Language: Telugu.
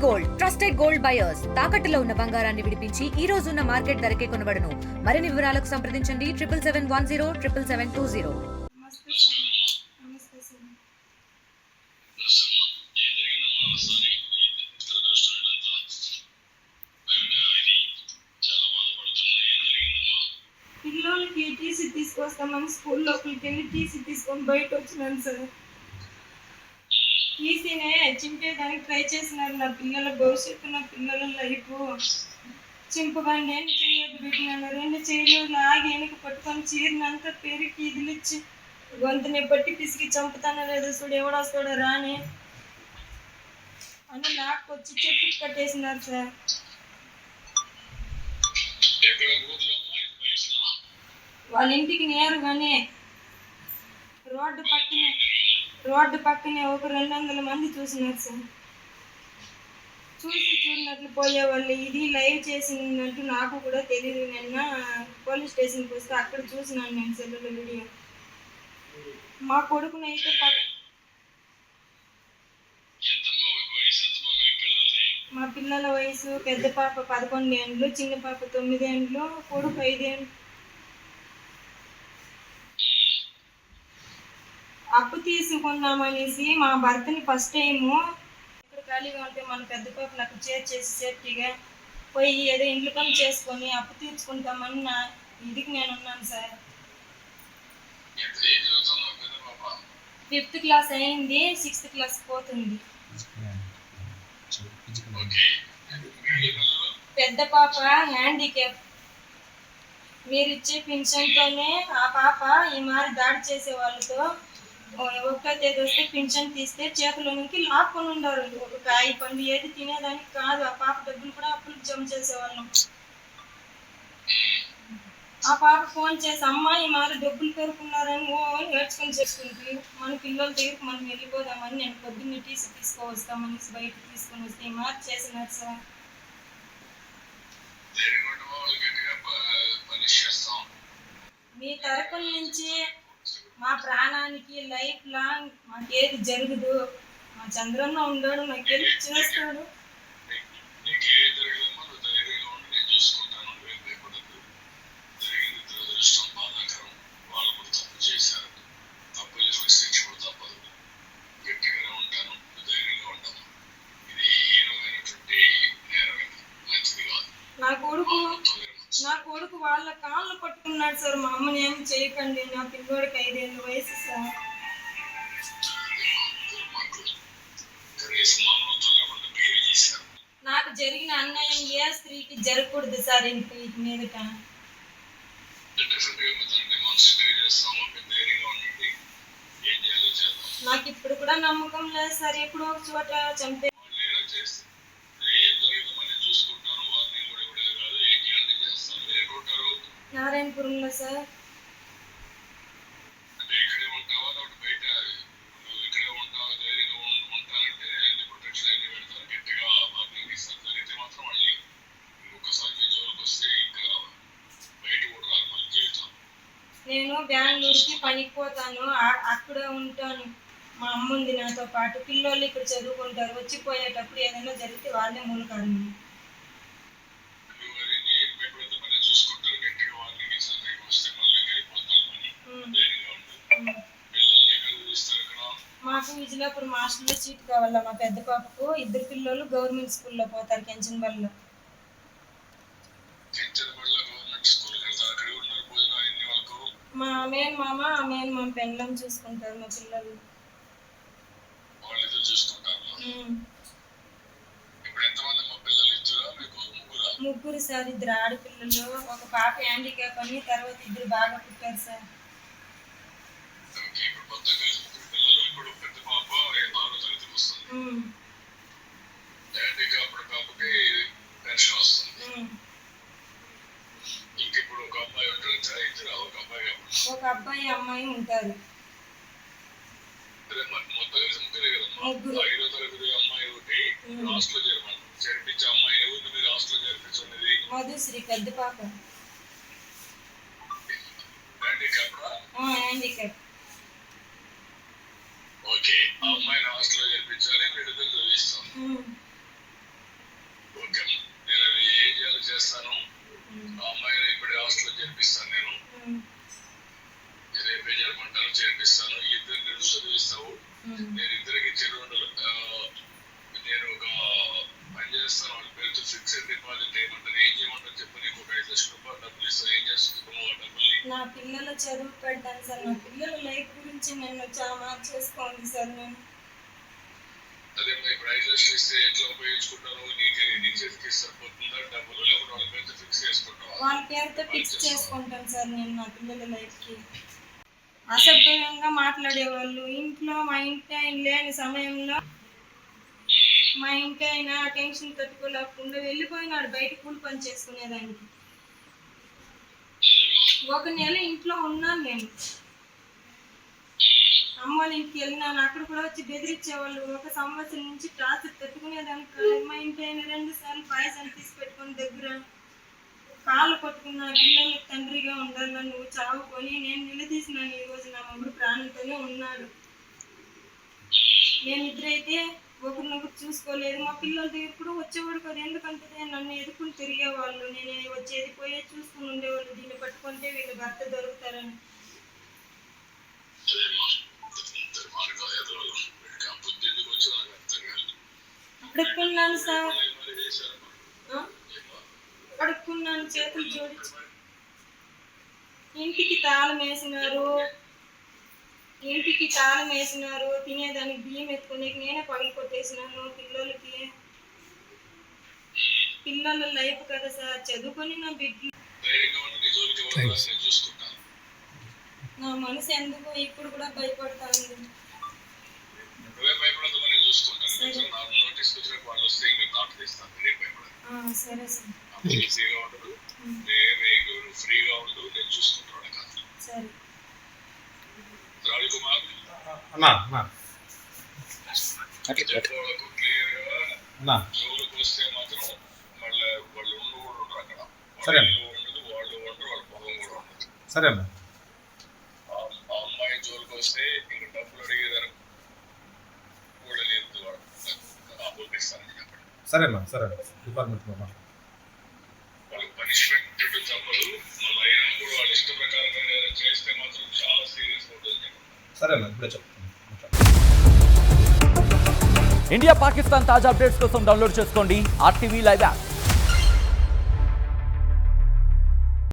గోల్డ్ ట్రస్టెడ్ గోల్డ్ బయర్స్ తాకట్టులో ఉన్న బంగారాన్ని విడిపించి ఈ రోజు ఉన్న మార్కెట్ ధరకే కొనబడును. మరిన్ని వివరాలకు సంప్రదించండి 7710 పిల్లలకి టీసీ తీసుకొస్తామని స్కూల్ లోపలికి వెళ్ళి టీసీ తీసుకొని బయట వచ్చినాను సార్. టీసీనే చింపేదానికి ట్రై చేసినారు. నా పిల్లల భవిష్యత్తు, నా పిల్లల లైఫ్ చింపబండి అని చెయ్యొద్దు పెట్టినాను. రెండు చెయ్యలు లాగి వెనక పట్టుకొని చీరనంతా పెరిగి ఇదిలిచ్చి గొంతుని పట్టి పిసికి చంపుతానో లేదో చూడు, ఎవడొస్తాడో రాని అని లాక్కొచ్చి చెప్పి కట్టేసినారు సార్. వాళ్ళ ఇంటికి నేరుగానే రోడ్డు పక్కనే ఒక 200 మంది చూసినారు సార్. చూసినట్లు పోయేవాళ్ళు. ఇది లైవ్ చేసినట్టు నాకు కూడా తెలియదు. నిన్న పోలీస్ స్టేషన్కి వస్తే అక్కడ చూసినాను నేను సెల్లులో వీడియో. మా కొడుకునైతే మా పిల్లల వయసు పెద్ద పాప 11 ఏండ్లు, చిన్న పాప 9 ఏండ్లు, కొడుకు 5 ఏండ్లు. అప్పు తీసుకున్నామనేసి మా భర్తని ఫస్ట్ టైము ఇక్కడ ఖాళీగా ఉంటే మన పెద్ద పాపను అక్కడ చేర్చేసి సేఫ్టీగా పోయి ఏదో ఇంట్లో పని చేసుకొని అప్పు తీర్చుకుంటామని ఇదికి నేను ఉన్నాను సార్. 5th క్లాస్ అయింది, 6th క్లాస్ పోతుంది. పెద్ద పాప హ్యాండిక్యాప్. మీరు ఇచ్చే పింఛన్తోనే ఆ పాప ఈ మారి దాడి చేసే వాళ్ళతో 1వ తేదీ వస్తే పింఛన్ తీస్తే చేతుల నుంచి లాక్కొని ఉండరు. ఒక కాయ పండు ఏది తినేదానికి కాదు. ఆ పాప డబ్బులు కూడా అప్పులకు జమ చేసేవాళ్ళం. ఆ పాప ఫోన్ చేసి అమ్మ ఈ మారి డబ్బులు కోరుకున్నారని నేర్చుకొని చేసుకుంటూ మన పిల్లల దగ్గరికి మనం వెళ్ళిపోదామని నేను పొద్దున్నే టీసీ తీసుకువస్తామని బయట తీసుకొని వస్తే ఈ మారి చేసినారు సార్. మీ తరపున నుంచి మా ప్రాణానికి లైఫ్ లాంగ్ మాకేది జరగదు. మా చంద్రన్న ఉన్నాడు, నాకు హెల్ప్ చేస్తాడు. నా కొడుకు వాళ్ళ కాళ్ళు పట్టుకున్నాడు సార్. మా అమ్మని ఏమి చేయకండి, నా పిల్లోడికి 5 ఏళ్ళ వయసు సార్. నాకు జరిగిన అన్యాయం ఏ స్త్రీకి జరగకూడదు సార్. ఇంటి మీదట నాకు ఇప్పుడు కూడా నమ్మకం లేదు సార్. ఎప్పుడో ఒక చోట చంపే నారాయణపురంలో సార్. నేను బెంగళూరుకి పనికి పోతాను, అక్కడే ఉంటాను. మా అమ్మ ఉంది నాతో పాటు. పిల్లోళ్ళు ఇక్కడ చదువుకుంటారు. వచ్చిపోయేటప్పుడు ఏదైనా జరిగితే వాళ్ళే మూలకాడు. మాకు విజయనగరం హాస్టల్లో సీట్ కావాలా. మా పెద్ద పాపకు 2 పిల్లలు గవర్నమెంట్ స్కూల్లో పోతారు, కెంచన్బల్లో. మా మేన్ మామ పెండ్లం చూసుకుంటారు. మా పిల్లలు ముగ్గురు సార్. 2 ఆడపిల్లలు, ఒక పాప హ్యాండిక్యాప్ అని, తర్వాత 2 బాగా పుట్టారు సార్. ఒక అబ్బాయి అమ్మాయి ఉంటారు. ముగ్గురు. మధుశ్రీ పెద్ద పాప హ్యాండిక్యాప్. ఓకే, ఆ అమ్మాయిని హాస్టల్లో చేర్పించాలి, విడుదల చదివిస్తాం. నా పిల్లల చదువు పెడతాను సార్. నా పిల్లల లైఫ్ గురించి నన్ను చాలా మార్చేసుకోండి సార్. నేను వాళ్ళ పేరుతో ఫిక్స్ చేసుకుంటాను సార్. నేను నా పిల్లల లైఫ్కి అసభ్యంగా మాట్లాడేవాళ్ళు. ఇంట్లో మా ఇంటి ఆయన లేని సమయంలో మా ఇంటి ఆయన టెన్షన్ తట్టుకోలేకుండా వెళ్ళిపోయినాడు బయట కూలి పని చేసుకునేదానికి. ఒక నెల ఇంట్లో ఉన్నాను నేను. అమ్మ వాళ్ళ ఇంటికి వెళ్ళినాను. అక్కడ కూడా వచ్చి బెదిరించేవాళ్ళు. 1 సంవత్సరం నుంచి టార్చర్ తట్టుకునేదానికి మా ఇంటి ఆయన 2 సార్లు పాయసం తీసి పెట్టుకుని దగ్గర కాళ్ళు పట్టుకున్న పిల్లలకి తండ్రిగా ఉండాలని నువ్వు చావుకొని నేను నిలదీసినాను. ఈరోజు నా మొగుడు ప్రాణంతోనే ఉన్నాడు. మేమిద్దరైతే ఒకరినొకరు చూసుకోలేదు. మా పిల్లల దగ్గర కూడా వచ్చేవాడు కదా. ఎందుకంటే నన్ను ఎదుర్కొని తిరిగేవాళ్ళు. నేను వచ్చేది పోయేది చూసుకుని ఉండేవాళ్ళు. దీన్ని పట్టుకుంటే వీళ్ళు భర్త దొరుకుతారని. అడుక్కున్నాను సార్, అడుక్కున్నాను, చేతులు జోడించి. ఇంటికి తాళం వేసినారు. తినేదానికి బియ్యం ఎత్తుకునే నేనే పగలు కొట్టేసినాను. పిల్లల లైఫ్ కదా సార్. చదువుకొని నా బిడ్డలు. నా మనసు ఎందుకు ఇప్పుడు కూడా భయపడతా ఉంది. సరే సార్. సరే. అన్నా సరే అన్న. సరే అన్న. అమ్మాయి జోలికి వస్తే ఇంక డబ్బులు అడిగేదాన్ని కూడా లేదు. పంపిస్తానని చెప్పండి. సరే అన్న. సరే అన్న. డిపార్ట్మెంట్ వాళ్ళకి పనిష్మెంట్ తప్పదు. మళ్ళీ అయినా కూడా వాళ్ళ ఇష్ట ప్రకారంగా చేస్తే మాత్రం చాలా సీరియస్ ఉంటుంది చెప్పండి. సరే అన్న. ఇప్పుడే చెప్తాను. ఇండియా పాకిస్తాన్ తాజా అప్డేట్స్ కోసం డౌన్లోడ్ చేసుకోండి RTV లైవ్ యాప్.